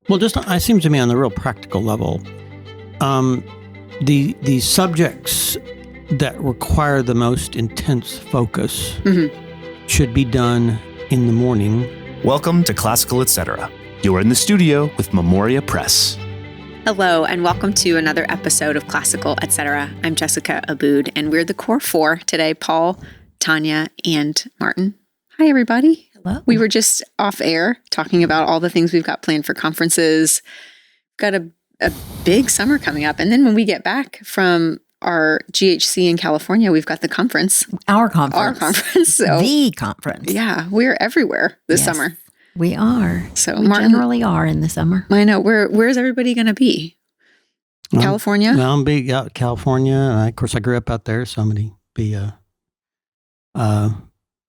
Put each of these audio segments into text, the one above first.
Well, just it seems to me on the real practical level, the subjects that require the most intense focus should be done in the morning. Welcome to Classical Etc. You are in the studio with Memoria Press. Hello, and welcome to another episode of Classical Etc. I'm Jessica Aboud, and we're the core four today, Paul, Tanya, and Martin. Hi, everybody. Hello. We were just off air talking about all the things we've got planned for conferences. Got a big summer coming up. And then when we get back from our GHC in California, we've got the conference. Our conference. So, the conference. Yeah, we're everywhere this summer. We are. So we Martin, generally are in the summer. I know. Where's everybody going to be? California? Well, I'm big out California. Of course, I grew up out there, so I'm going to be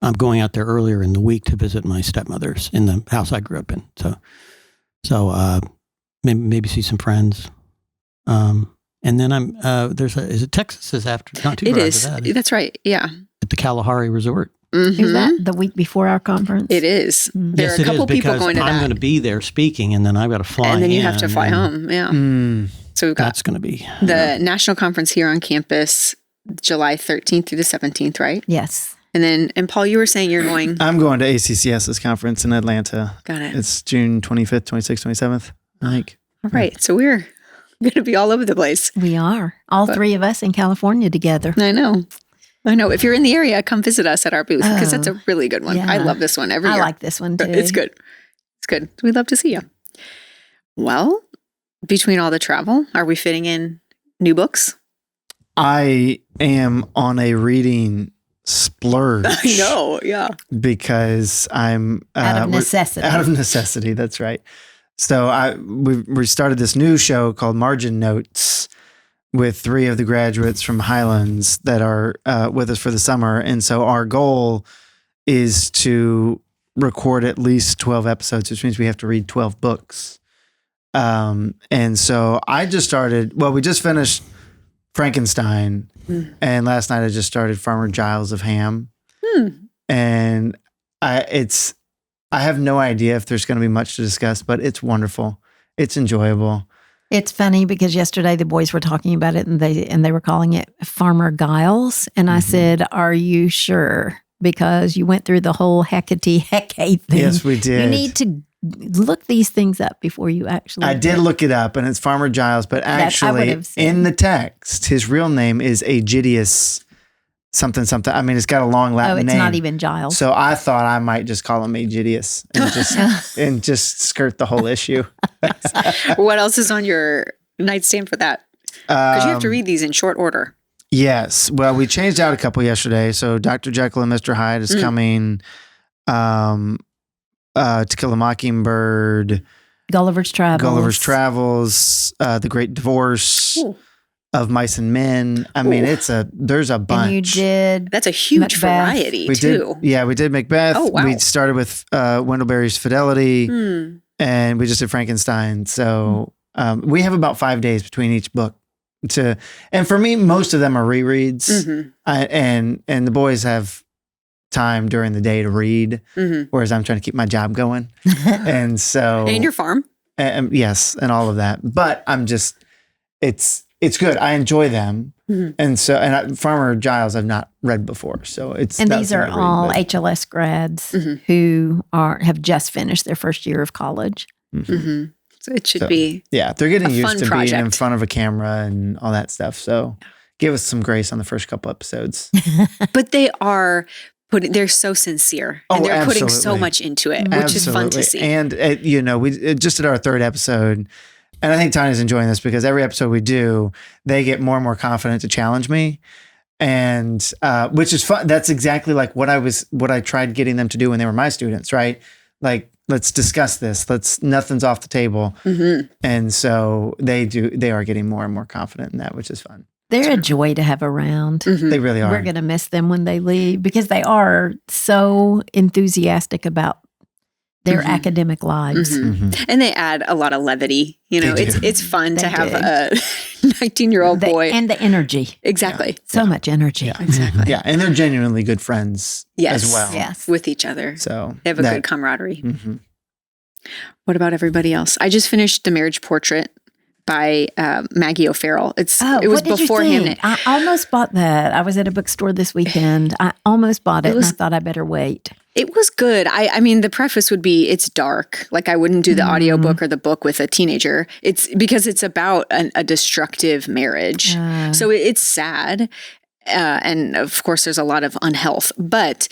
I'm going out there earlier in the week to visit my stepmother's in the house I grew up in. So maybe see some friends. And then I'm is it Texas is after not too far after that. That's right. Yeah. At the Kalahari Resort. Mm-hmm. Is that the week before our conference? It is. There Yes, are a couple people going to that. I'm going to be there speaking, and then I've got to fly. And then you have to fly home. Yeah. So we've got that's going to be the national conference here on campus, July 13th through the 17th, right? Yes. And Paul, you were saying you're going. I'm going to ACCS's conference in Atlanta. Got it. It's June 25th, 26th, 27th. I think. All right. So we're going to be all over the place. We are. All three of us in California together. I know. If you're in the area, come visit us at our booth because that's a really good one. Yeah. I love this one every year. I like this one too. It's good. It's good. We'd love to see you. Well, between all the travel, are we fitting in new books? I am on a reading splurge. I know, yeah. Because I'm out of necessity. Out of necessity, that's right. So we started this new show called Margin Notes with three of the graduates from Highlands that are with us for the summer. And so our goal is to record at least 12 episodes, which means we have to read 12 books. And so I just started, we just finished Frankenstein. And last night I just started Farmer Giles of Ham. And I have no idea if there's going to be much to discuss, but it's wonderful. It's enjoyable. It's funny because yesterday the boys were talking about it and they were calling it Farmer Giles. And I said, "Are you sure? Because you went through the whole Hecate thing." Yes, we did. You need to look these things up before you actually. I did look it up, and it's Farmer Giles, but actually in the text, his reil name is Aegidius something. I mean, it's got a long Latin name. Oh, it's not even Giles. So I thought I might just call him Aegidius and just skirt the whole issue. What else is on your nightstand for that? Because you have to read these in short order. Yes. Well, we changed out a couple yesterday. So Dr. Jekyll and Mr. Hyde is coming. To Kill a Mockingbird, Gulliver's Travels, The Great Divorce of Mice and Men. I mean, there's a bunch. And you did. That's a huge variety too. We did Macbeth. Oh, wow. We started with Wendell Fidelity, and we just did Frankenstein. So we have about 5 days between each book. And for me, most of them are rereads, and the boys have time during the day to read, whereas I'm trying to keep my job going. And so and your farm. Yes, and all of that. But I'm just it's good. I enjoy them. And so Farmer Giles I've not read before. So these are all HLS grads who have just finished their first year of college. So it should be they're getting used to project. being in front of a camera and all that stuff. So give us some grace on the first couple episodes. But they're so sincere and they're putting so much into it, which is fun to see. And, we just did our third episode, and I think Tanya's enjoying this because every episode we do, they get more and more confident to challenge me. And, which is fun. That's exactly like what I tried getting them to do when they were my students, right? Like, let's discuss this. Nothing's off the table. And so they are getting more and more confident in that, which is fun. They're a joy to have around. They really are. We're going to miss them when they leave because they are so enthusiastic about their academic lives. And they add a lot of levity. It's fun to have a 19-year-old boy. And the energy. Exactly. So much energy. Yeah. Exactly. Yeah, and they're genuinely good friends as well. Yes. With each other. So they have a good camaraderie. What about everybody else? I just finished The Marriage Portrait by Maggie O'Farrell. It was what did before you him. think? I almost bought that. I was at a bookstore this weekend. I almost bought it, and I thought I better wait. It was good. I mean, the preface would be it's dark. Like I wouldn't do the audiobook or the book with a teenager. It's because it's about a destructive marriage. So it's sad. And of course there's a lot of unhealth, but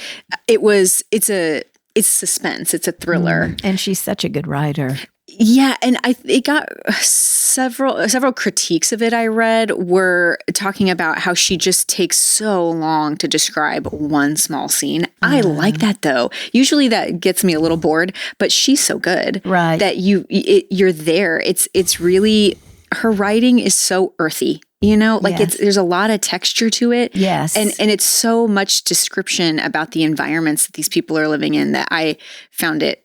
it's suspense. It's a thriller. And she's such a good writer. Yeah, and it got several critiques of it I read were talking about how she just takes so long to describe one small scene. I like that though. Usually that gets me a little bored, but she's so good that you're there. It's really, her writing is so earthy. There's a lot of texture to it. Yes. And it's so much description about the environments that these people are living in that I found it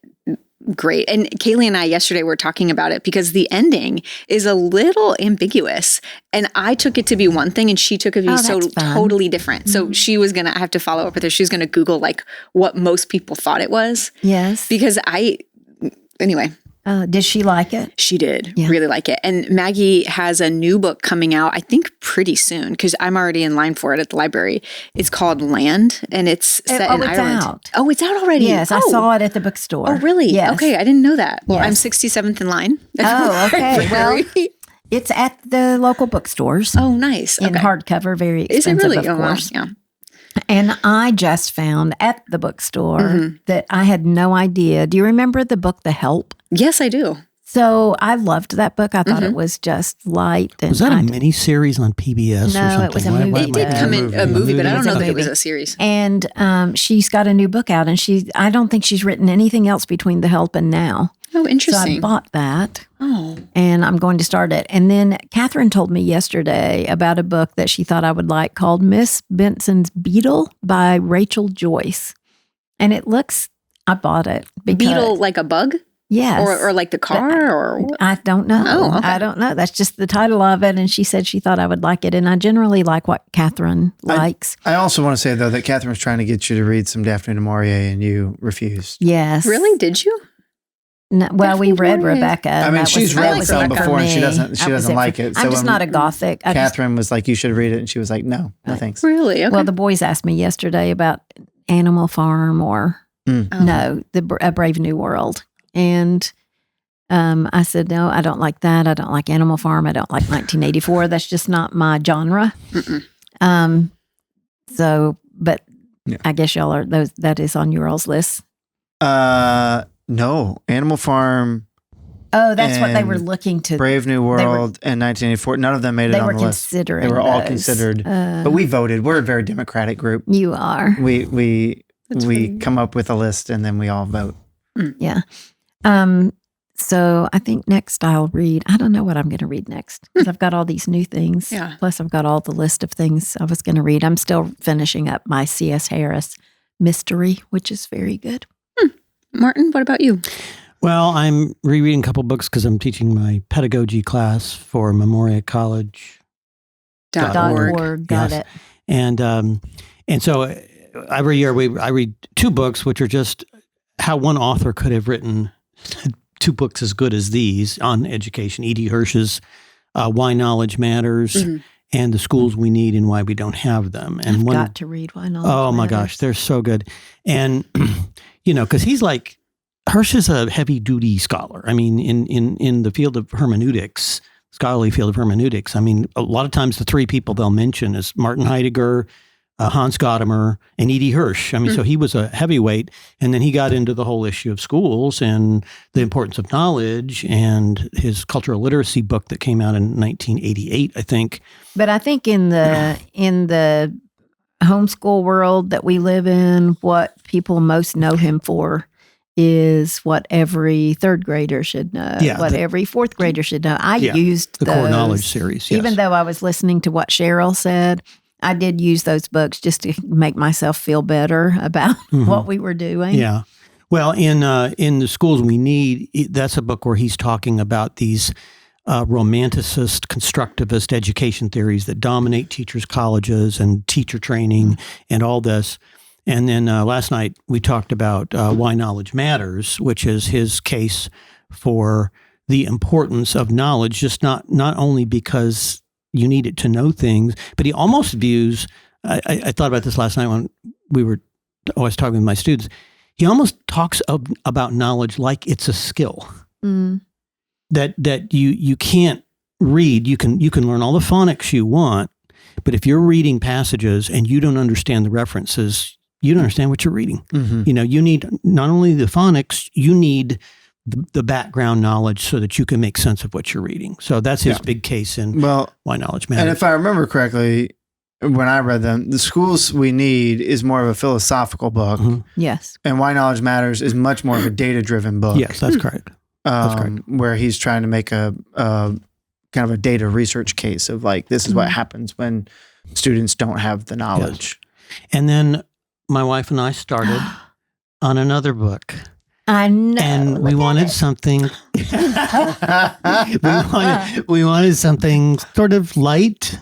great. And Kaylee and I yesterday were talking about it because the ending is a little ambiguous. And I took it to be one thing and she took it to be totally different. So she was going to have to follow up with her. She was going to Google like what most people thought it was. Yes. Because anyway. Did she like it? She did really like it. And Maggie has a new book coming out, I think pretty soon, because I'm already in line for it at the library. It's called Land, and it's set in Ireland. Out. Oh, it's out already? Yes, I saw it at the bookstore. Oh, really? Yes. Okay, I didn't know that. Well, yes. I'm 67th in line. Oh, okay. Well, it's at the local bookstores. Oh, nice. In hardcover, very expensive, Is it really? of course. Wow. Yeah. And I just found at the bookstore that I had no idea. Do you remember the book, The Help? Yes, I do. So I loved that book. I thought it was just light. And was that a mini series on PBS or something? No, it was a movie. It did come in a movie, but I don't know that it was a series. And she's got a new book out, and I don't think she's written anything else between The Help and now. Oh, interesting. So I bought that. Oh. And I'm going to start it. And then Catherine told me yesterday about a book that she thought I would like called Miss Benson's Beetle by Rachel Joyce. And I bought it. Beetle like a bug? Yes. Or like the car or what? I don't know. Oh, okay. I don't know. That's just the title of it. And she said she thought I would like it. And I generally like what Catherine likes. I also want to say, though, that Catherine was trying to get you to read some Daphne du Maurier and you refused. Yes. Really? Did you? No, well, we read Maurier. Rebecca. I mean, she's read some before and she doesn't like it. I'm just not a gothic. Catherine was like, you should read it. And she was like, no thanks. Really? Okay. Well, the boys asked me yesterday about Animal Farm or A Brave New World. And I said, no, I don't like that. I don't like Animal Farm. I don't like 1984. That's just not my genre. But I guess y'all are that is on your all's list. No, Animal Farm. Oh, that's what they were looking to. Brave New World and 1984. None of them made it on the list. They were all considered. But we voted. We're a very democratic group. You are. We come up with a list and then we all vote. Yeah. So I think next I'll read. I don't know what I'm going to read next because I've got all these new things. Yeah. Plus I've got all the list of things I was going to read. I'm still finishing up my C.S. Harris mystery, which is very good. Martin, what about you? Well, I'm rereading a couple books because I'm teaching my pedagogy class for Memoria College. .org. Got it. And so every year I read two books, which are just how one author could have written two books as good as these on education. E.D. Hirsch's Why Knowledge Matters and The Schools We Need and Why We Don't Have Them. And I've got to read Why Knowledge Matters. Oh my gosh, they're so good. And, because he's like, Hirsch is a heavy duty scholar. I mean, in the field of hermeneutics, scholarly field of hermeneutics, I mean, a lot of times the three people they'll mention is Martin Heidegger, Hans Gadamer, and E.D. Hirsch. I mean, so he was a heavyweight, and then he got into the whole issue of schools and the importance of knowledge and his cultural literacy book that came out in 1988, I think. But I think in the homeschool world that we live in, what people most know him for is what every third grader should know, every fourth grader should know. I used the those, core knowledge series, yes. Even though I was listening to what Cheryl said, I did use those books just to make myself feel better about what we were doing. Yeah. Well, in The Schools We Need, that's a book where he's talking about these romanticist, constructivist education theories that dominate teachers' colleges and teacher training and all this. And then last night we talked about why knowledge matters, which is his case for the importance of knowledge, just not only because you need it to know things, but he almost views, I thought about this last night when I was talking with my students, he almost talks about knowledge like it's a skill. That you can't read. You can learn all the phonics you want, but if you're reading passages and you don't understand the references, you don't understand what you're reading. You need not only the phonics, you need the background knowledge so that you can make sense of what you're reading. So that's his big case in why knowledge matters. And if I remember correctly, when I read them, The Schools We Need is more of a philosophical book. Yes. And Why Knowledge Matters is much more of a data-driven book. Yes, that's correct. Where he's trying to make a kind of a data research case of like, this is what happens when students don't have the knowledge. Yes. And then my wife and I started on another book. I know. And we wanted something. we wanted something sort of light,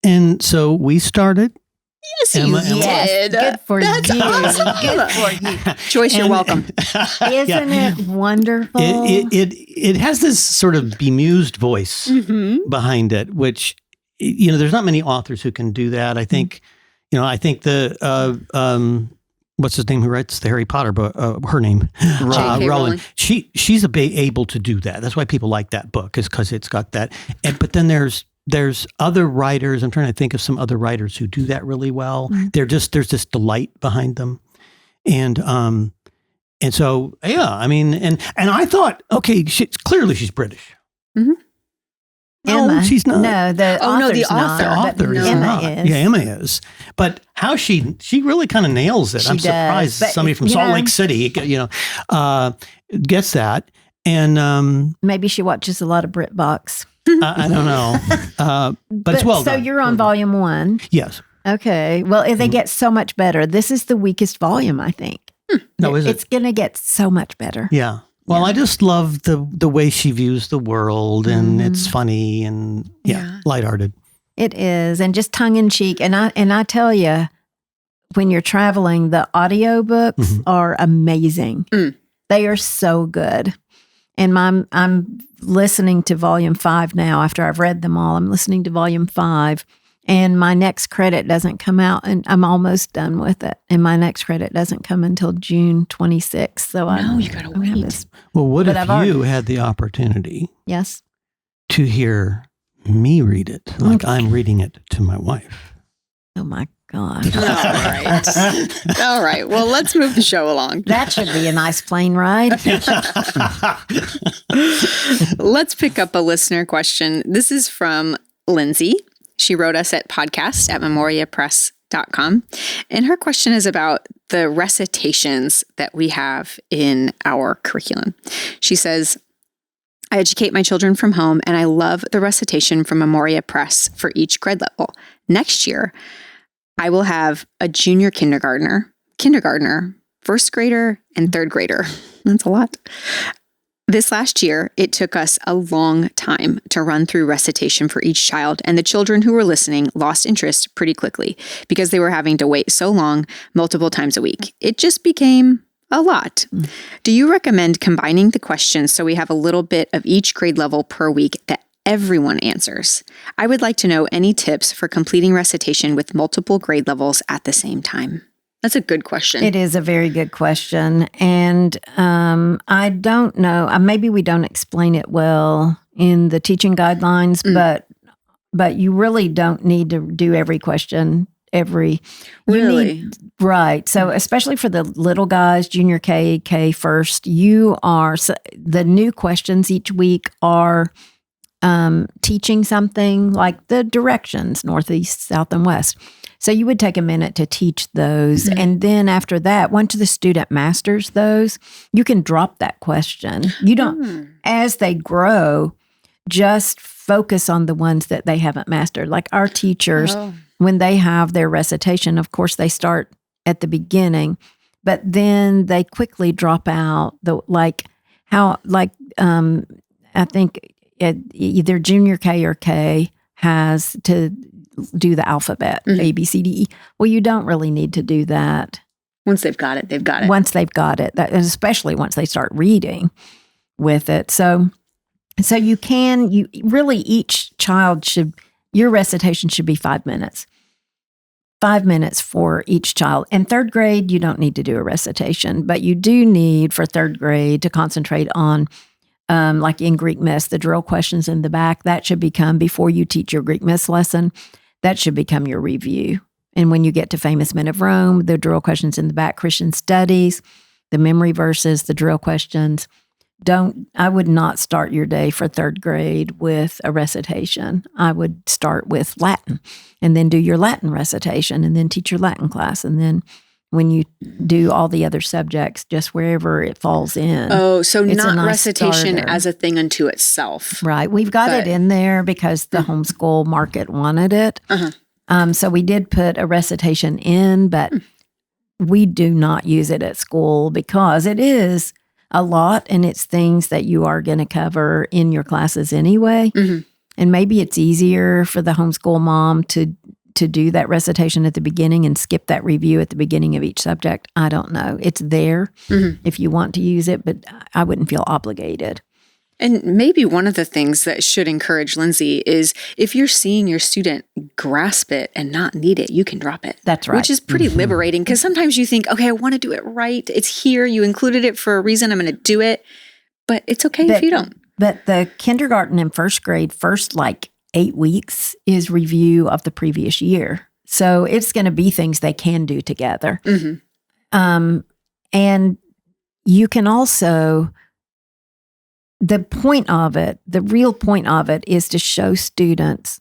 and so we started. Yes, you did. Good for That's you. awesome. Good for you. Joyce, you're welcome. Isn't it wonderful? It has this sort of bemused voice behind it, which there's not many authors who can do that. I think, I think the. What's his name who writes the Harry Potter book? Her name, Rowling. She's able to do that. That's why people like that book, is because it's got that. But then there's other writers. I'm trying to think of some other writers who do that really well. There's this delight behind them, and so I mean, and I thought, okay, clearly she's British. Emma. No, she's not. No, the author's not. The author is Emma not. is. Yeah, Emma is. But how she really kind of nails it. I'm surprised somebody from Salt Lake City, gets that. And maybe she watches a lot of BritBox. I don't know. But it's well done. So you're on volume 1. Yes. Okay. Well, they get so much better. This is the weakest volume, I think. No, is it? It's going to get so much better. Yeah. Well, I just love the way she views the world, and it's funny and lighthearted. It is, and just tongue in cheek. And I tell you, when you're traveling, the audiobooks are amazing. They are so good. And I'm listening to volume 5 now. After I've read them all, I'm listening to volume 5. And my next credit doesn't come out, and I'm almost done with it. And my next credit doesn't come until June 26th. So you gotta wait. Well, what if you had the opportunity? Yes. To hear me read it, like I'm reading it to my wife. Oh my God. All right. Well, let's move the show along. That should be a nice plane ride. Let's pick up a listener question. This is from Lindsay. She wrote us at podcast@memoriapress.com. And her question is about the recitations that we have in our curriculum. She says, I educate my children from home, and I love the recitation from Memoria Press for each grade level. Next year, I will have a junior kindergartner, first grader, and third grader. That's a lot. This last year, it took us a long time to run through recitation for each child, and the children who were listening lost interest pretty quickly because they were having to wait so long multiple times a week. It just became a lot. Do you recommend combining the questions so we have a little bit of each grade level per week that everyone answers? I would like to know any tips for completing recitation with multiple grade levels at the same time. That's a good question. It is a very good question. And I don't know, maybe we don't explain it well in the teaching guidelines, but you really don't need to do every question Really? Right. So especially for the little guys, junior K first, the new questions each week are teaching something like the directions, northeast, south, and west. So you would take a minute to teach those. And then after that, once the student masters those, you can drop that question. You don't, as they grow, just focus on the ones that they haven't mastered. Like our teachers, when they have their recitation, of course, they start at the beginning, but then they quickly drop out I think either junior K or K has to do the alphabet, A, B, C, D, E. Well, you don't really need to do that Once they've got it, they've got it. Once they've got it, and especially once they start reading with it. So you really, each child your recitation should be 5 minutes. 5 minutes for each child. In third grade, you don't need to do a recitation, but you do need for third grade to concentrate on, like in Greek Miss, the drill questions in the back. That should become, before you teach your Greek Miss lesson, that should become your review. And when you get to Famous Men of Rome, the drill questions in the back, Christian studies, the memory verses, the drill questions. I would not start your day for third grade with a recitation. I would start with Latin and then do your Latin recitation and then teach your Latin class. And then when you do all the other subjects, just wherever it falls in. Oh, so not nice recitation starter. as a thing unto itself. Right. We've got it in there because the homeschool market wanted it. So we did put a recitation in, but we do not use it at school because it is a lot, and it's things that you are going to cover in your classes anyway. And maybe it's easier for the homeschool mom to do that recitation at the beginning and skip that review at the beginning of each subject. I don't know. It's there if you want to use it, but I wouldn't feel obligated. And maybe one of the things that should encourage Lindsay is if you're seeing your student grasp it and not need it, you can drop it. That's right. Which is pretty liberating, because sometimes you think, okay, I want to do it right. It's here. You included it for a reason. I'm going to do it. But it's okay if you don't. But the kindergarten and first grade, first 8 weeks is review of the previous year. So it's going to be things they can do together. And you can also... The real point of it is to show students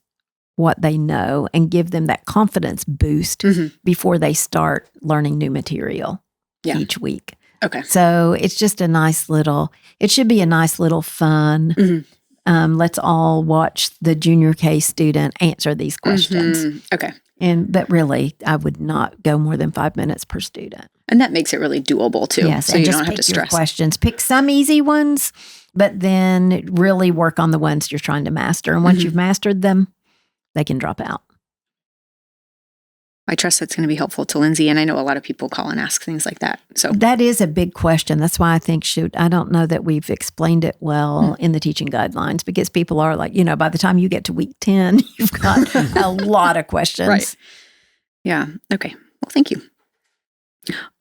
what they know and give them that confidence boost before they start learning new material each week. Okay. So it's just it should be a nice little fun. Let's all watch the junior K student answer these questions. Okay. But really, I would not go more than 5 minutes per student. And that makes it really doable too. Yes, so and you just don't have pick to your stress. questions. Pick some easy ones, but then really work on the ones you're trying to master. And once you've mastered them, they can drop out. I trust that's going to be helpful to Lindsay. And I know a lot of people call and ask things like that. So that is a big question. That's why I think, I don't know that we've explained it well in the teaching guidelines, because people are like, by the time you get to week 10, you've got a lot of questions. Right. Yeah. Okay. Well, thank you.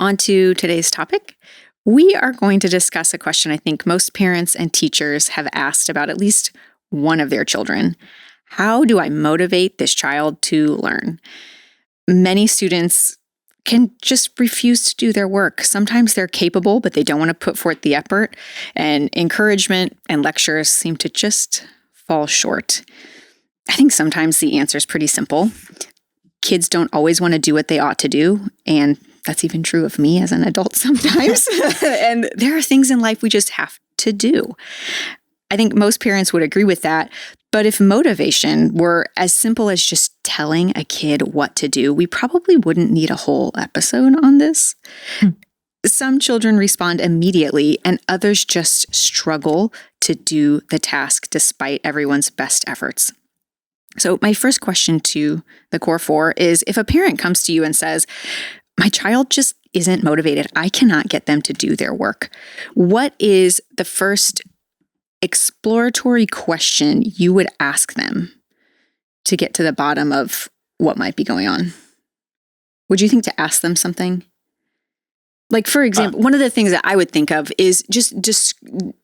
On to today's topic. We are going to discuss a question I think most parents and teachers have asked about at least one of their children. How do I motivate this child to learn? Many students can just refuse to do their work. Sometimes they're capable, but they don't want to put forth the effort, and encouragement and lectures seem to just fall short. I think sometimes the answer is pretty simple. Kids don't always want to do what they ought to do, and that's even true of me as an adult sometimes. And there are things in life we just have to do. I think most parents would agree with that. But if motivation were as simple as just telling a kid what to do, we probably wouldn't need a whole episode on this. Some children respond immediately, and others just struggle to do the task despite everyone's best efforts. So my first question to the Core 4 is, if a parent comes to you and says, my child just isn't motivated, I cannot get them to do their work, what is the first exploratory question you would ask them to get to the bottom of what might be going on? Would you think to ask them something? Like, for example, one of the things that I would think of is just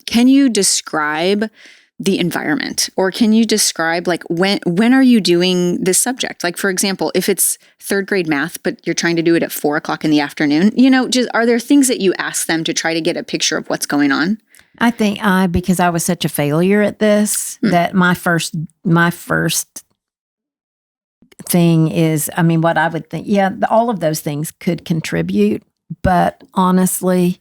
can you describe the environment, or can you describe when are you doing this subject? Like, for example, if it's third grade math, but you're trying to do it at 4:00 in the afternoon, just are there things that you ask them to try to get a picture of what's going on? I think because I was such a failure at this, that my first thing is, what I would think, all of those things could contribute. But honestly,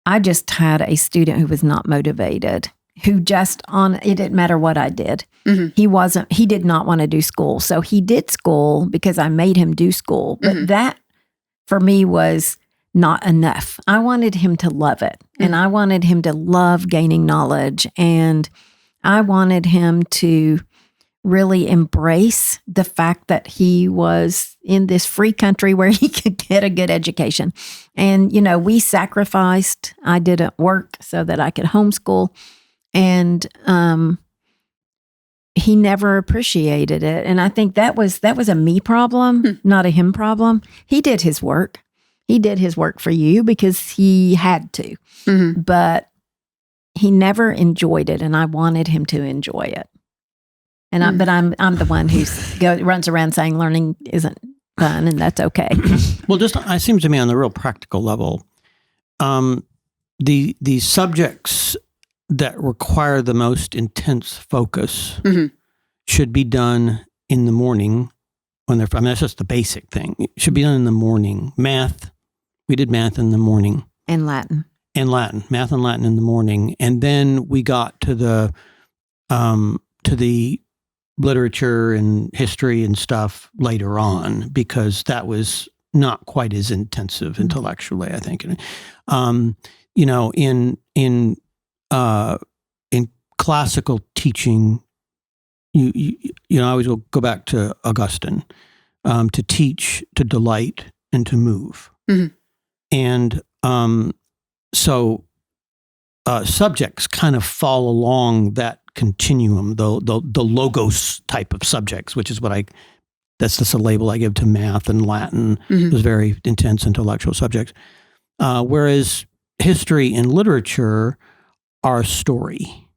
I just had a student who was not motivated, who it didn't matter what I did. He did not want to do school. So he did school because I made him do school. But that for me was not enough. I wanted him to love it. And I wanted him to love gaining knowledge. And I wanted him to really embrace the fact that he was in this free country where he could get a good education. And, we sacrificed. I didn't work so that I could homeschool. And he never appreciated it. And I think that was a me problem, not a him problem. He did his work. He did his work for you because he had to. Mm-hmm. But he never enjoyed it, and I wanted him to enjoy it. And I'm the one who runs around saying learning isn't fun, and that's okay. Well, it seems to me on the real practical level, the subjects that require the most intense focus should be done in the morning when they're. That's just the basic thing. It should be done in the morning. Math, we did math in the morning, and Latin, math and Latin in the morning, and then we got to the literature and history and stuff later on, because that was not quite as intensive intellectually, I think. In classical teaching, you I always will go back to Augustine, to teach, to delight, and to move. Mm-hmm. And so subjects kind of fall along that continuum, the logos type of subjects, which is that's just a label I give to math and Latin, those very intense intellectual subjects. Whereas history and literature are a story.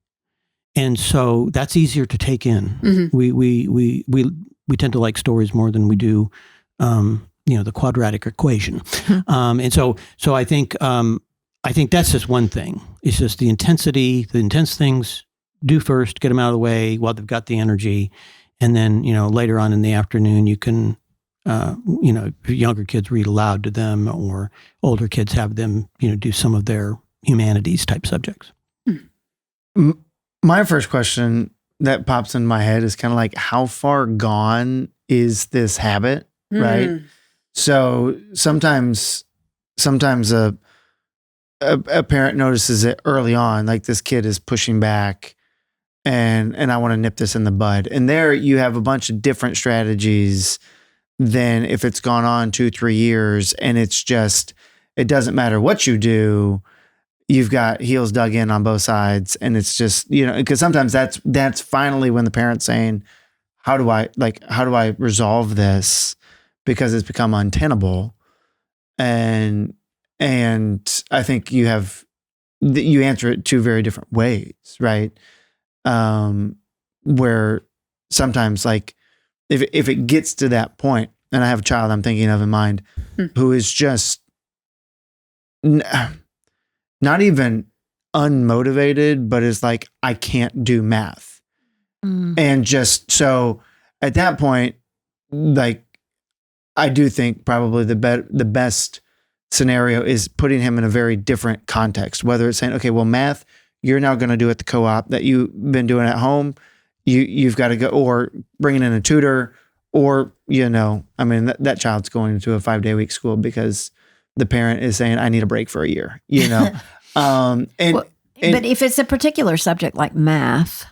And so that's easier to take in. Mm-hmm. We tend to like stories more than we do, the quadratic equation. And so I think that's just one thing. It's just the intensity, the intense things. Do first, get them out of the way while they've got the energy, and then later on in the afternoon you can, younger kids read aloud to them, or older kids have them do some of their humanities type subjects. My first question that pops in my head is kind of like, how far gone is this habit, right? So sometimes a parent notices it early on, like this kid is pushing back, and I want to nip this in the bud. And there you have a bunch of different strategies than if it's gone on 2-3 years, and it's just, it doesn't matter what you do. You've got heels dug in on both sides, and it's just, because sometimes that's finally when the parent's saying, how do I resolve this, because it's become untenable. And I think you answer it two very different ways, right? Where sometimes, like, if it gets to that point, and I have a child I'm thinking of in mind who is just not even unmotivated, but is like, I can't do math. And just, so at that point, like, I do think probably the best scenario is putting him in a very different context, whether it's saying, okay, well, math, you're now going to do at the co-op that you've been doing at home. You've got to go, or bringing in a tutor, or, that child's going to a 5-day week school because the parent is saying, I need a break for a year, but if it's a particular subject like math,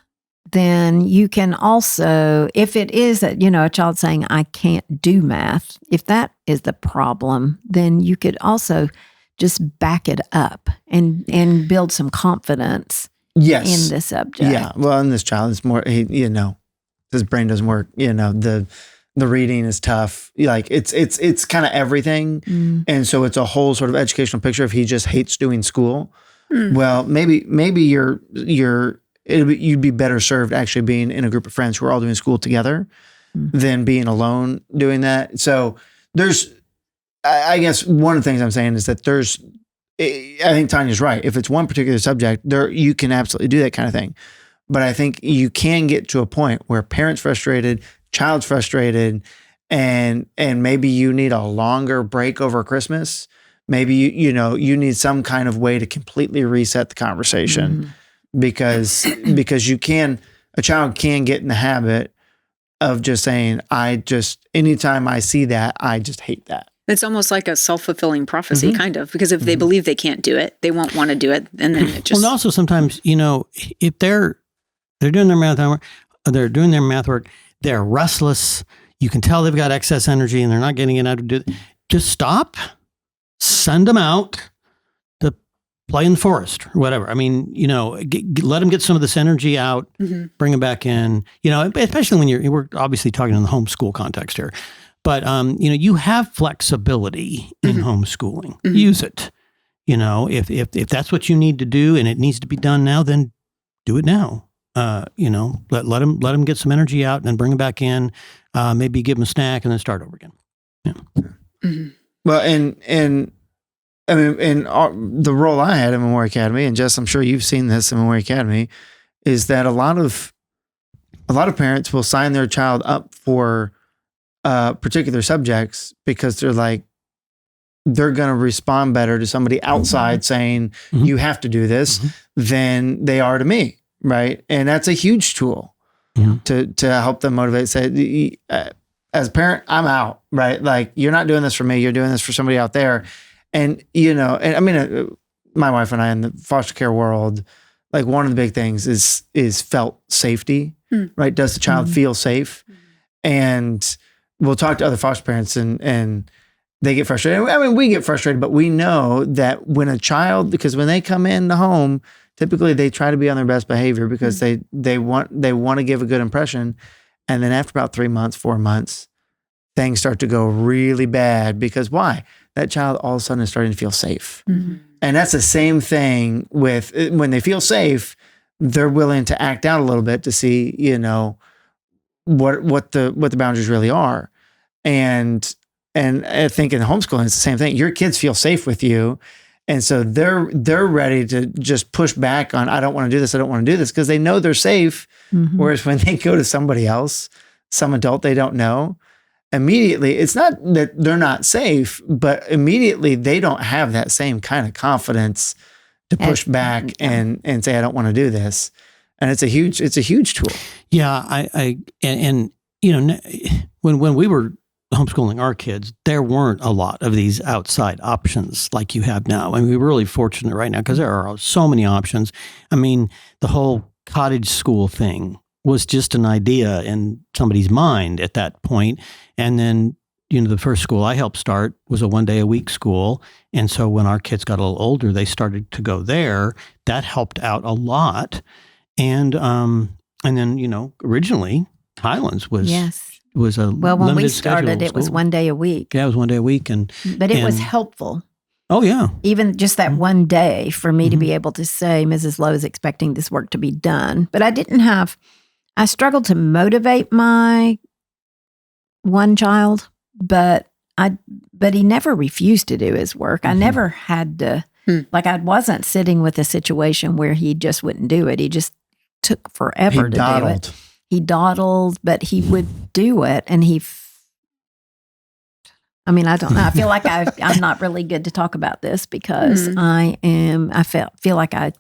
then you can also, if it is that, a child saying, I can't do math, if that is the problem, then you could also just back it up and build some confidence in the subject. Yeah. Well, in this child, it's more, his brain doesn't work, the reading is tough. Like it's kind of everything. And so it's a whole sort of educational picture. If he just hates doing school, well, maybe you'd be better served actually being in a group of friends who are all doing school together than being alone doing that. So I guess one of the things I'm saying is that I think Tanya's right. If it's one particular subject, you can absolutely do that kind of thing. But I think you can get to a point where parents frustrated, child's frustrated, and maybe you need a longer break over Christmas. Maybe you need some kind of way to completely reset the conversation, because a child can get in the habit of just saying, anytime I see that, I just hate that. It's almost like a self-fulfilling prophecy, kind of, because if they believe they can't do it, they won't want to do it, and then it just. Well, and also sometimes, if they're doing their math homework, they're doing their math work. They're restless. You can tell they've got excess energy and they're not getting it out to do. Just stop, send them out to play in the forest or whatever. I mean, let them get some of this energy out, bring them back in, especially when we're obviously talking in the homeschool context here, but, you have flexibility in homeschooling. Use it. If that's what you need to do and it needs to be done now, then do it now. Let them get some energy out and then bring them back in. Maybe give them a snack and then start over again. Yeah. Well, and I mean, the role I had in Memorial Academy, and Jess, I'm sure you've seen this in Memorial Academy, is that a lot of parents will sign their child up for particular subjects because they're like, they're going to respond better to somebody outside saying, you have to do this than they are to me. Right. And that's a huge tool to help them motivate. Say, as a parent, I'm out. Right. Like, you're not doing this for me. You're doing this for somebody out there. And, and I mean, my wife and I in the foster care world, like, one of the big things is felt safety. Right. Does the child feel safe? And we'll talk to other foster parents and they get frustrated. I mean, we get frustrated, but we know that when a child, because when they come in the home, typically they try to be on their best behavior because they want to give a good impression. And then after about 3 months, 4 months, things start to go really bad because why? That child all of a sudden is starting to feel safe. And that's the same thing with when they feel safe, they're willing to act out a little bit to see, what the boundaries really are. And I think in homeschooling, it's the same thing. Your kids feel safe with you. And so they're ready to just push back on, I don't want to do this. I don't want to do this, because they know they're safe. Whereas when they go to somebody else, some adult they don't know, immediately, it's not that they're not safe, but immediately they don't have that same kind of confidence to push back and say, I don't want to do this. And it's a huge tool. Yeah. When we were homeschooling our kids, there weren't a lot of these outside options like you have now. I mean, we're really fortunate right now because there are so many options. I mean, the whole cottage school thing was just an idea in somebody's mind at that point. And then, the first school I helped start was a 1-day-a-week school. And so when our kids got a little older, they started to go there. That helped out a lot. And then, originally Highlands was a when we started, it was 1 day a week. Yeah, it was 1 day a week, but it was helpful. Oh yeah, even just that 1 day for me to be able to say, Mrs. Lowe is expecting this work to be done. But I struggled to motivate my one child, but he never refused to do his work. I never had to, I wasn't sitting with a situation where he just wouldn't do it. He just took forever to do it. He dawdled, but he would do it. And I don't know. I feel like I'm not really good to talk about this because I feel like I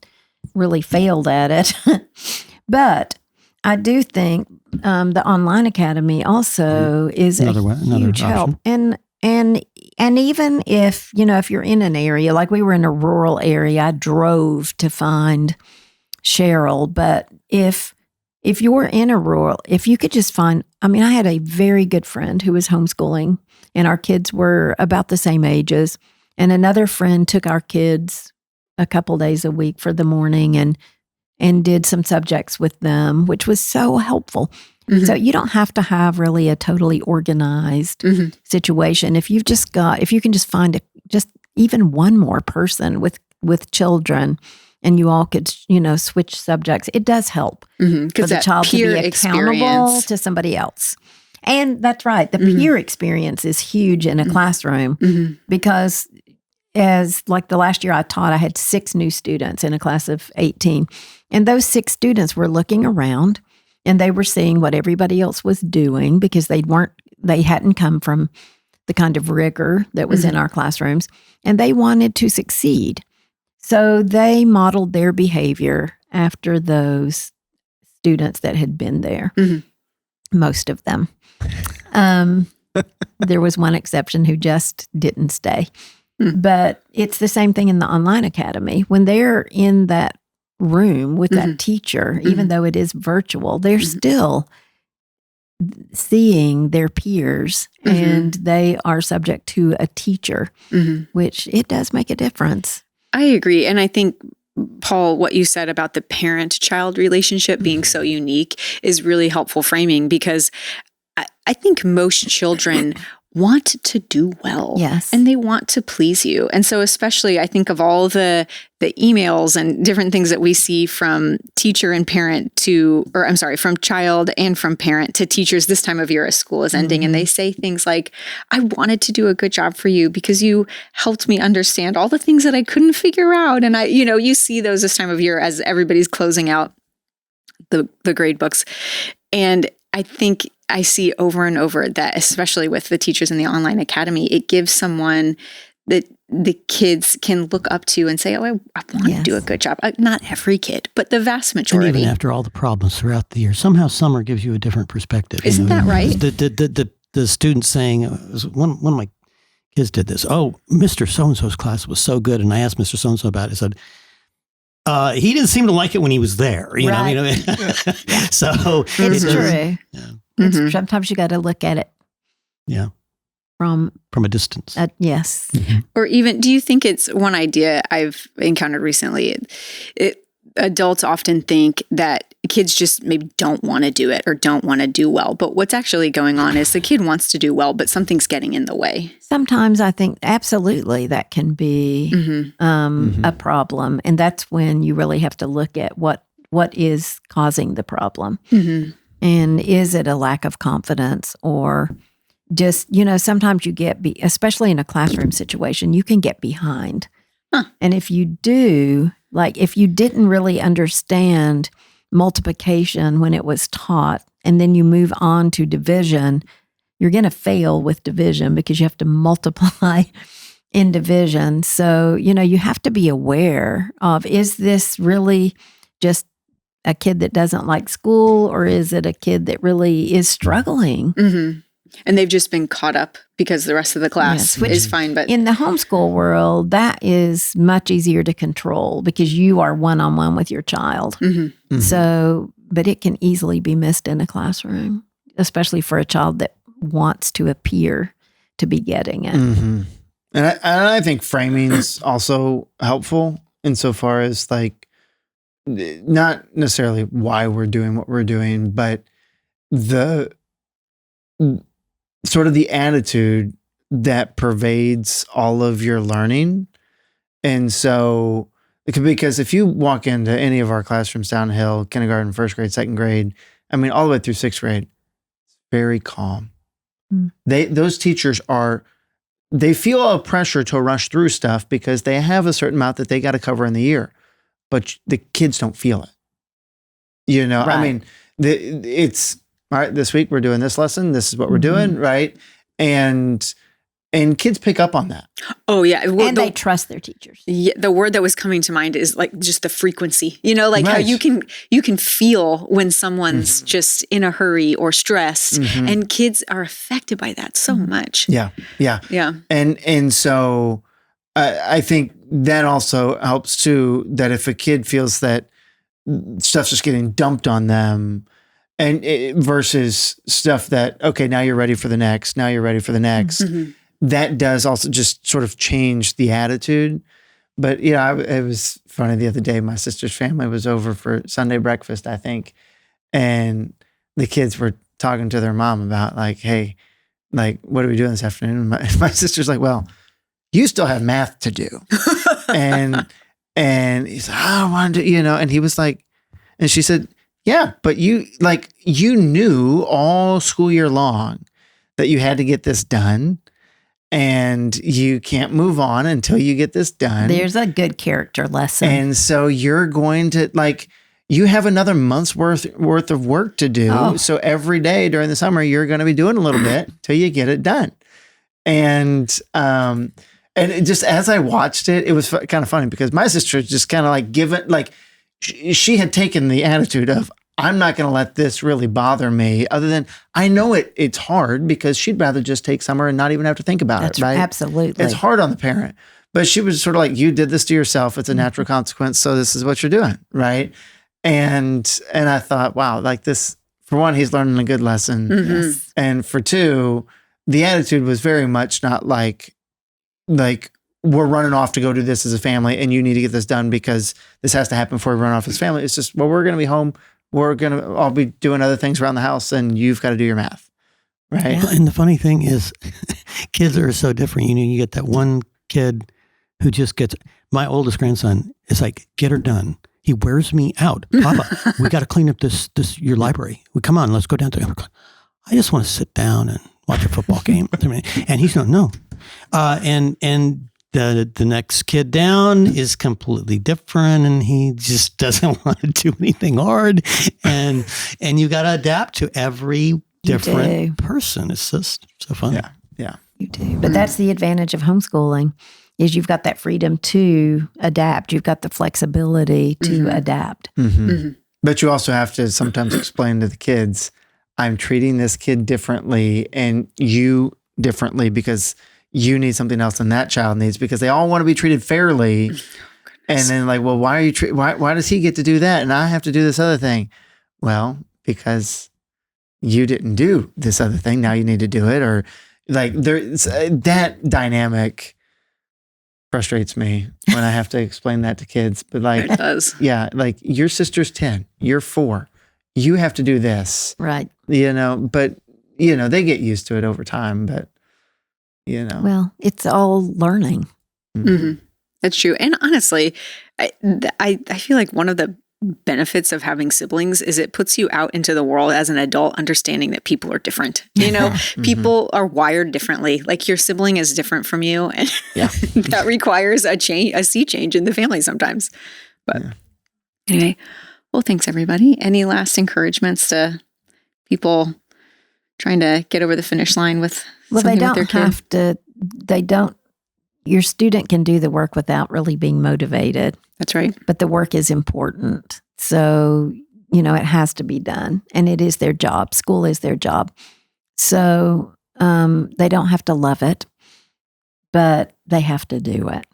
really failed at it. But I do think the online academy also is another huge help. And even if, if you're in an area, like we were in a rural area, I drove to find Cheryl. But if you're in a rural, if you could just find, I had a very good friend who was homeschooling and our kids were about the same ages. And another friend took our kids a couple days a week for the morning and did some subjects with them, which was so helpful. So you don't have to have really a totally organized situation. If you can just find just even one more person with children, and you all could, switch subjects, it does help for the child to be accountable to somebody else. And that's right. The peer experience is huge in a classroom because as like the last year I taught, I had 6 new students in a class of 18. And those 6 students were looking around and they were seeing what everybody else was doing because they hadn't come from the kind of rigor that was in our classrooms, and they wanted to succeed. So they modeled their behavior after those students that had been there, most of them. There was one exception who just didn't stay. But it's the same thing in the online academy. When they're in that room with that teacher, even though it is virtual, they're still seeing their peers and they are subject to a teacher, which it does make a difference. I agree. And I think, Paul, what you said about the parent-child relationship being so unique is really helpful framing, because I think most children want to do well. Yes. And they want to please you. And so especially I think of all the emails and different things that we see from teacher and parent from child and from parent to teachers this time of year as school is ending. And they say things like, I wanted to do a good job for you because you helped me understand all the things that I couldn't figure out. And you see those this time of year as everybody's closing out the grade books. And I think I see over and over that, especially with the teachers in the online academy, it gives someone that the kids can look up to and say, oh, I want to do a good job. Not every kid, but the vast majority. And even after all the problems throughout the year, somehow summer gives you a different perspective. Isn't that right? The students saying, one of my kids did this. Oh, Mr. So-and-so's class was so good. And I asked Mr. So-and-so about it. I said, he didn't seem to like it when he was there. You know? So it's true. Yeah. Sometimes you got to look at it. Yeah. From a distance. Yes. Or even, do you think it's one idea I've encountered recently? Adults often think that kids just maybe don't want to do it or don't want to do well. But what's actually going on is the kid wants to do well, but something's getting in the way. Sometimes I think absolutely that can be a problem. And that's when you really have to look at what is causing the problem. And is it a lack of confidence, or just, sometimes you get, especially in a classroom situation, you can get behind. And if you do, like if you didn't really understand multiplication when it was taught, and then you move on to division, you're going to fail with division because you have to multiply in division. So, you have to be aware of, is this really just a kid that doesn't like school, or is it a kid that really is struggling? And they've just been caught up because the rest of the class is fine. But in the homeschool world, that is much easier to control because you are one-on-one with your child. So, but it can easily be missed in a classroom, especially for a child that wants to appear to be getting it. And I think framing is also helpful insofar as like, not necessarily why we're doing what we're doing, but the sort of the attitude that pervades all of your learning. And so, because if you walk into any of our classrooms downhill, kindergarten, first grade, second grade, I mean, all the way through sixth grade, it's very calm. Those teachers they feel a pressure to rush through stuff because they have a certain amount that they got to cover in the year, but the kids don't feel it. Right. I mean, it's, all right, this week we're doing this lesson. This is what we're doing, right? And kids pick up on that. Oh, yeah. Well, and they trust their teachers. Yeah, the word that was coming to mind is like just the frequency. How you can feel when someone's just in a hurry or stressed, and kids are affected by that so much. Yeah. And so I think that also helps too, that if a kid feels that stuff's just getting dumped on them, and versus stuff that, okay, now you're ready for the next, that does also just sort of change the attitude. But it was funny the other day, my sister's family was over for Sunday breakfast, I think, and the kids were talking to their mom about like, hey, like, what are we doing this afternoon? And my sister's like, well, you still have math to do. and he's like, I don't want to, and he was like, and she said, yeah, but you knew all school year long that you had to get this done, and you can't move on until you get this done. There's a good character lesson. And so you're going to you have another month's worth of work to do. Oh. So every day during the summer, you're going to be doing a little bit till you get it done. And it just, as I watched it, it was kind of funny because my sister just kind of like she had taken the attitude of, I'm not going to let this really bother me, other than I know it's hard because she'd rather just take summer and not even have to think about it, right? Absolutely. It's hard on the parent. But she was sort of like, you did this to yourself. It's a natural consequence. So this is what you're doing. Right. And I thought, wow, like this, for one, he's learning a good lesson. Yes. And for two, the attitude was very much not like we're running off to go do this as a family and you need to get this done because this has to happen before we run off as a family. It's just, well, we're going to be home. We're going to all be doing other things around the house and you've got to do your math. Right. Well, and the funny thing is kids are so different. You get that one kid who just gets, my oldest grandson is like, get her done. He wears me out. Papa, we got to clean up your library. Come on, let's go down to, I just want to sit down and watch a football game. And he's not, no. And the next kid down is completely different and he just doesn't want to do anything hard. And you got to adapt to every different person. It's just so funny. Yeah. You do. But that's the advantage of homeschooling is you've got that freedom to adapt. You've got the flexibility to adapt. But you also have to sometimes explain to the kids, I'm treating this kid differently and you differently because you need something else than that child needs because they all want to be treated fairly. And then like, well, why does he get to do that and I have to do this other thing? Well, because you didn't do this other thing. Now you need to do it. Or like there's that dynamic frustrates me when I have to explain that to kids. But like, It does. yeah, like your sister's 10, you're 4. You have to do this. Right. But they get used to it over time, but Well, it's all learning. That's true. And honestly, I feel like one of the benefits of having siblings is it puts you out into the world as an adult understanding that people are different. People are wired differently. Like your sibling is different from you. And that requires a sea change in the family sometimes. But anyway, well, thanks everybody. Any last encouragements to people trying to get over the finish line with something with their kid? Your student can do the work without really being motivated. That's right. But the work is important. So, it has to be done. And it is their job. School is their job. So they don't have to love it, but they have to do it.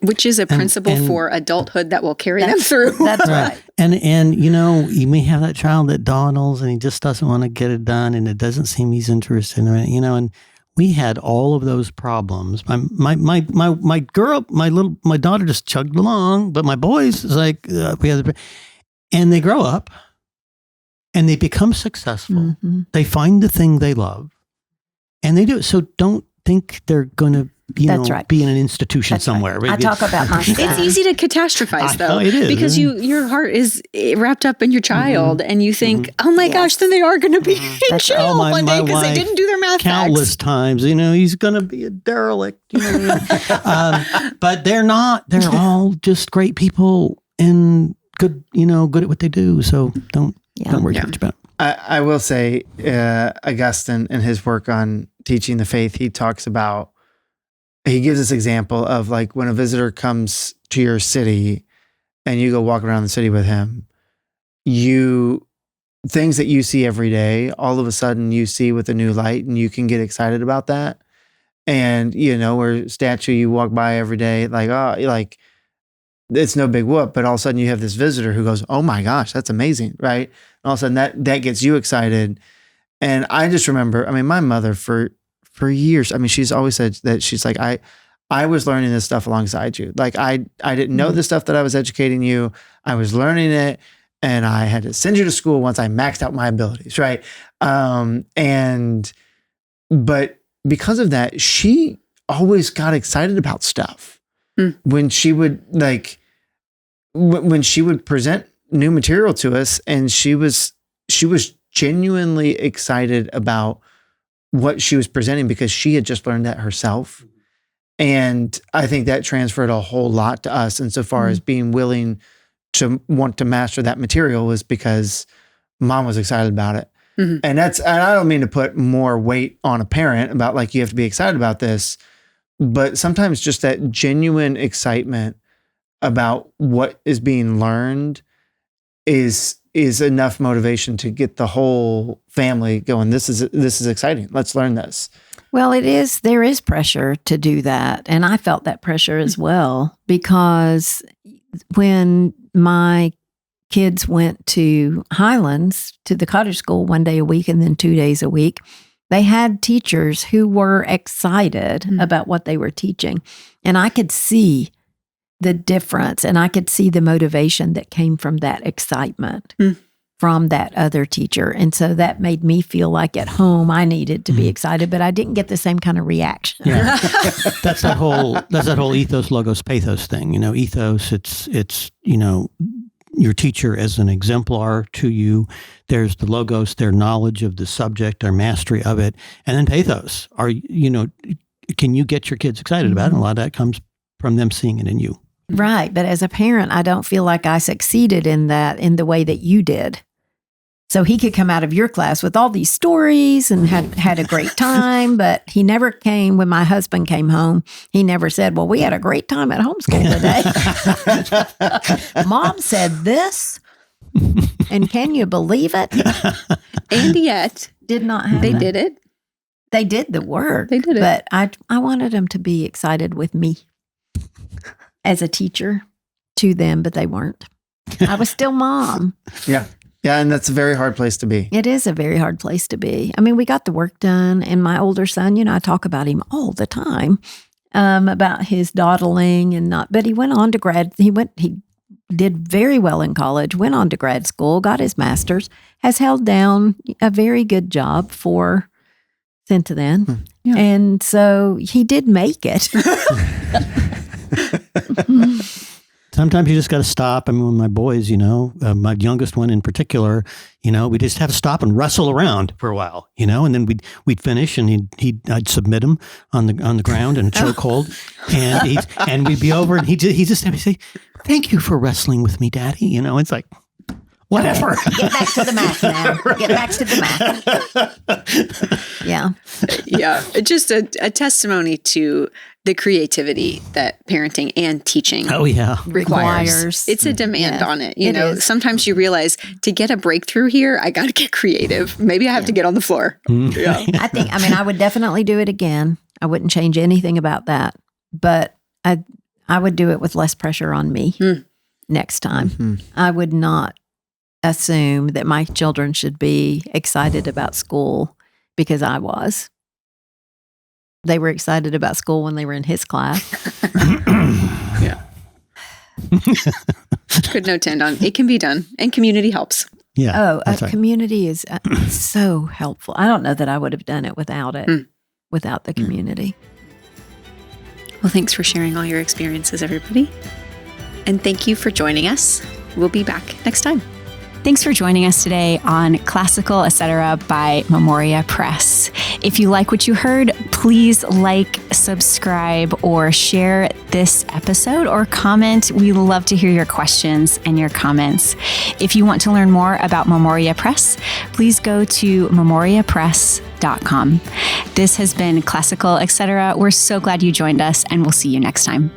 Which is a principle for adulthood that will carry them through. That's right. And you may have that child that dawdles and he just doesn't want to get it done and it doesn't seem he's interested in it, and we had all of those problems. My daughter just chugged along, but my boys is like and they grow up and they become successful. They find the thing they love, and they do it. So don't think they're going to be in an institution somewhere. Right. I talk about my son. It's easy to catastrophize though, it is, because your heart is wrapped up in your child, and you think, oh my gosh, then they are going to be in jail one day because they didn't do their math countless times. He's going to be a derelict. But they're not. They're all just great people and good. Good at what they do. So don't worry too much about it. I will say, Augustine in his work on teaching the faith, he talks about. He gives this example of like when a visitor comes to your city and you go walk around the city with him, things that you see every day, all of a sudden you see with a new light and you can get excited about that. And, where statue you walk by every day, like it's no big whoop, but all of a sudden you have this visitor who goes, oh my gosh, that's amazing. Right. And all of a sudden that gets you excited. And I just remember, my mother for years, she's always said that she's like, I was learning this stuff alongside you. Like I didn't know the stuff that I was educating you. I was learning it and I had to send you to school once I maxed out my abilities. Right. But because of that, she always got excited about stuff when she would when she would present new material to us, and she was genuinely excited about what she was presenting because she had just learned that herself. And I think that transferred a whole lot to us insofar as being willing to want to master that material was because mom was excited about it. And I don't mean to put more weight on a parent about like, you have to be excited about this, but sometimes just that genuine excitement about what is being learned is enough motivation to get the whole family going. This is exciting. Let's learn this. Well, there is pressure to do that. And I felt that pressure as well, because when my kids went to Highlands, to the cottage school 1 day a week and then 2 days a week, they had teachers who were excited about what they were teaching. And I could see the difference, and I could see the motivation that came from that excitement from that other teacher. And so that made me feel like at home I needed to be excited, but I didn't get the same kind of reaction. Yeah. That's that whole ethos, logos, pathos thing. Ethos, it's your teacher as an exemplar to you. There's the logos, their knowledge of the subject, their mastery of it. And then pathos, can you get your kids excited about it? And a lot of that comes from them seeing it in you. Right. But as a parent, I don't feel like I succeeded in that in the way that you did. So he could come out of your class with all these stories and had a great time, but he never came when my husband came home. He never said, well, we had a great time at homeschool today. Mom said this, and can you believe it? And yet, did not happen. They did it. They did the work. They did it. But I wanted them to be excited with me as a teacher to them, but they weren't. I was still mom. Yeah. Yeah, and that's a very hard place to be. It is a very hard place to be. I mean, we got the work done, and my older son, I talk about him all the time, about his dawdling and not. But he went on to he did very well in college, went on to grad school, got his master's, has held down a very good job since then. Yeah. And so he did make it. Sometimes you just got to stop. I mean, when my boys, my youngest one in particular, we just have to stop and wrestle around for a while, and then we'd finish, and I'd submit him on the ground in a chokehold, and we'd be over, and he just have to say, "Thank you for wrestling with me, Daddy." It's like, whatever. Get back to the math now. Right. Get back to the math. Yeah. Yeah. Just a testimony to the creativity that parenting and teaching requires. It's a demand on it. Sometimes you realize to get a breakthrough here, I got to get creative. Maybe I have to get on the floor. Yeah. I would definitely do it again. I wouldn't change anything about that, but I would do it with less pressure on me next time. Mm-hmm. I would not assume that my children should be excited about school because I was. They were excited about school when they were in his class. Yeah. Good note to end on. It can be done, and community helps. Yeah. Oh, community is so helpful. I don't know that I would have done it without it, without the community. Well, thanks for sharing all your experiences, everybody. And thank you for joining us. We'll be back next time. Thanks for joining us today on Classical Etc. by Memoria Press. If you like what you heard, please like, subscribe, or share this episode or comment. We love to hear your questions and your comments. If you want to learn more about Memoria Press, please go to memoriapress.com. This has been Classical Etc. We're so glad you joined us, and we'll see you next time.